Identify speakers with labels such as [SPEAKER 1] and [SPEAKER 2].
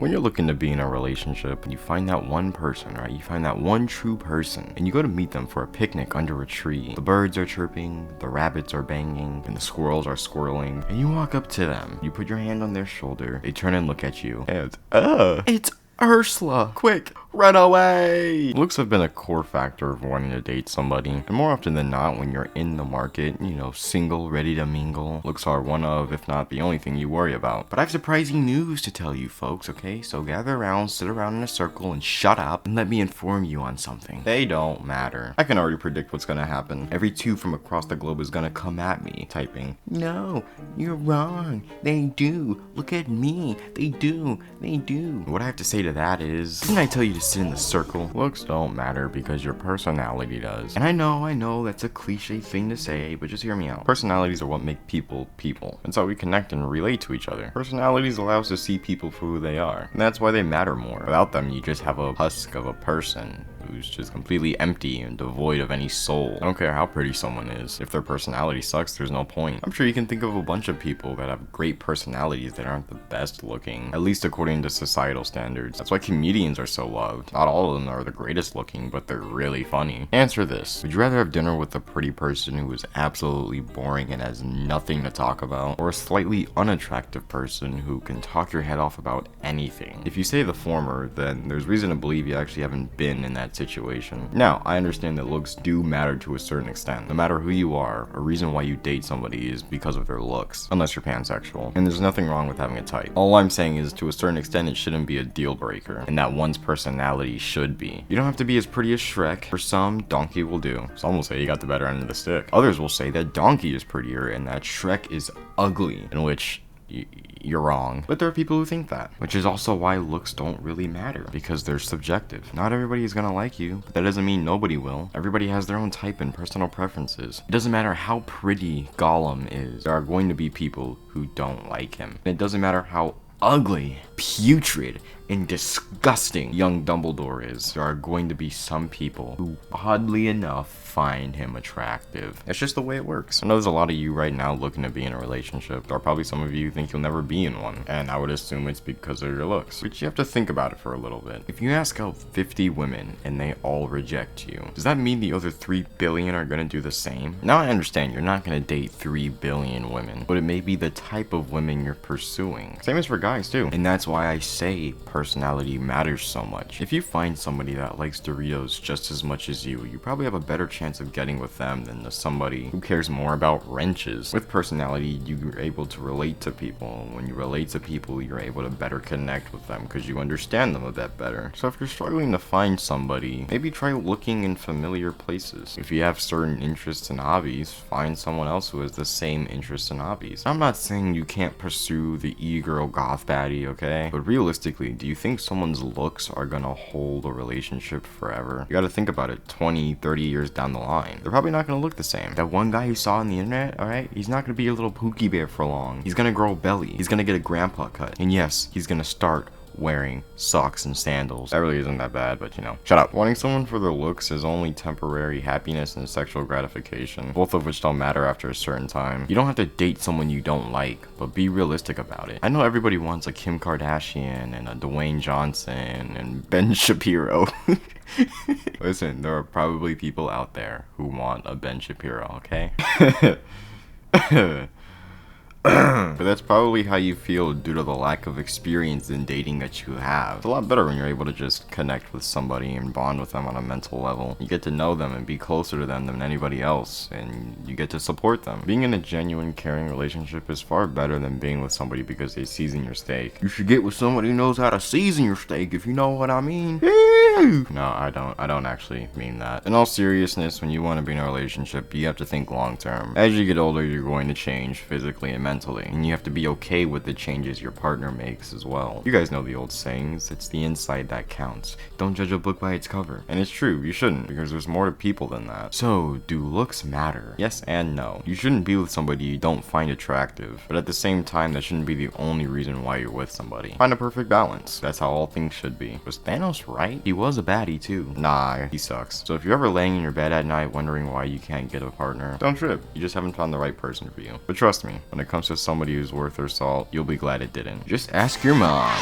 [SPEAKER 1] When you're looking to be in a relationship, you find that one person, right? You find that one true person, and you go to meet them for a picnic under a tree. The birds are chirping, the rabbits are banging, and the squirrels are squirreling. And you walk up to them, you put your hand on their shoulder, they turn and look at you, and it's Ursula! Quick, run away! Looks have been a core factor of wanting to date somebody, and more often than not, when you're in the market, single, ready to mingle, looks are one of, if not the only thing you worry about. But I have surprising news to tell you folks, okay? So gather around, sit around in a circle, and shut up, and let me inform you on something. They don't matter. I can already predict what's gonna happen. Every two from across the globe is gonna come at me, typing, "No, you're wrong. They do. Look at me. They do. They do." What I have to say to that is, didn't I tell you to sit in the circle? Looks don't matter because your personality does. And I know that's a cliche thing to say, but just hear me out. Personalities are what make people people. That's how we connect and relate to each other. Personalities allow us to see people for who they are, and that's why they matter more. Without them, you just have a husk of a person who's just completely empty and devoid of any soul. I don't care how pretty someone is. If their personality sucks, there's no point. I'm sure you can think of a bunch of people that have great personalities that aren't the best looking, at least according to societal standards. That's why comedians are so loved. Not all of them are the greatest looking, but they're really funny. Answer this. Would you rather have dinner with a pretty person who is absolutely boring and has nothing to talk about, or a slightly unattractive person who can talk your head off about anything? If you say the former, then there's reason to believe you actually haven't been in that situation. Now, I understand that looks do matter to a certain extent. No matter who you are, a reason why you date somebody is because of their looks, unless you're pansexual. And there's nothing wrong with having a type. All I'm saying is, to a certain extent, it shouldn't be a deal breaker, and that one's personality should be. You don't have to be as pretty as Shrek. For some, Donkey will do. Some will say you got the better end of the stick. Others will say that Donkey is prettier and that Shrek is ugly, in which you're wrong. But there are people who think that, which is also why looks don't really matter, because they're subjective. Not everybody is gonna like you, but that doesn't mean nobody will. Everybody has their own type and personal preferences. It doesn't matter how pretty Gollum is, there are going to be people who don't like him. And it doesn't matter how ugly, putrid, and disgusting young Dumbledore is, there are going to be some people who, oddly enough, find him attractive. It's just the way it works. I know there's a lot of you right now looking to be in a relationship. There are probably some of you who think you'll never be in one, and I would assume it's because of your looks. But you have to think about it for a little bit. If you ask out 50 women and they all reject you, does that mean the other 3 billion are gonna do the same? Now I understand you're not gonna date 3 billion women, but it may be the type of women you're pursuing. Same as for guys too. And that's why I say personality matters so much. If you find somebody that likes Doritos just as much as you probably have a better chance of getting with them than to somebody who cares more about wrenches. With personality, you're able to relate to people. When you relate to people, you're able to better connect with them because you understand them a bit better. So if you're struggling to find somebody, maybe try looking in familiar places. If you have certain interests and hobbies, find someone else who has the same interests and hobbies. I'm not saying you can't pursue the e-girl goth baddie, okay? But realistically, do you think someone's looks are gonna hold a relationship forever? You gotta think about it 20, 30 years down the line. They're probably not gonna look the same. That one guy you saw on the internet, alright? He's not gonna be a little Pookie Bear for long. He's gonna grow a belly. He's gonna get a grandpa cut. And yes, he's gonna start wearing socks and sandals. That really isn't that bad, but shut up. Wanting someone for their looks is only temporary happiness and sexual gratification, both of which don't matter after a certain time. You don't have to date someone you don't like, but be realistic about it. I know everybody wants a Kim Kardashian and a Dwayne Johnson and Ben Shapiro. Listen, there are probably people out there who want a Ben Shapiro, okay? But that's probably how you feel due to the lack of experience in dating that you have. It's a lot better when you're able to just connect with somebody and bond with them on a mental level. You get to know them and be closer to them than anybody else, and you get to support them. Being in a genuine, caring relationship is far better than being with somebody because they season your steak. You should get with somebody who knows how to season your steak, if you know what I mean. No, I don't actually mean that. In all seriousness, when you want to be in a relationship, you have to think long term. As you get older, you're going to change physically and mentally, and you have to be okay with the changes your partner makes as well. You guys know the old sayings, it's the inside that counts. Don't judge a book by its cover. And it's true, you shouldn't, because there's more to people than that. So, do looks matter? Yes and no. You shouldn't be with somebody you don't find attractive, but at the same time, that shouldn't be the only reason why you're with somebody. Find a perfect balance. That's how all things should be. Was Thanos right? He was a baddie too. Nah, he sucks. So if you're ever laying in your bed at night wondering why you can't get a partner, don't trip. You just haven't found the right person for you. But trust me, when it comes to somebody who's worth their salt, you'll be glad it didn't. Just ask your mom.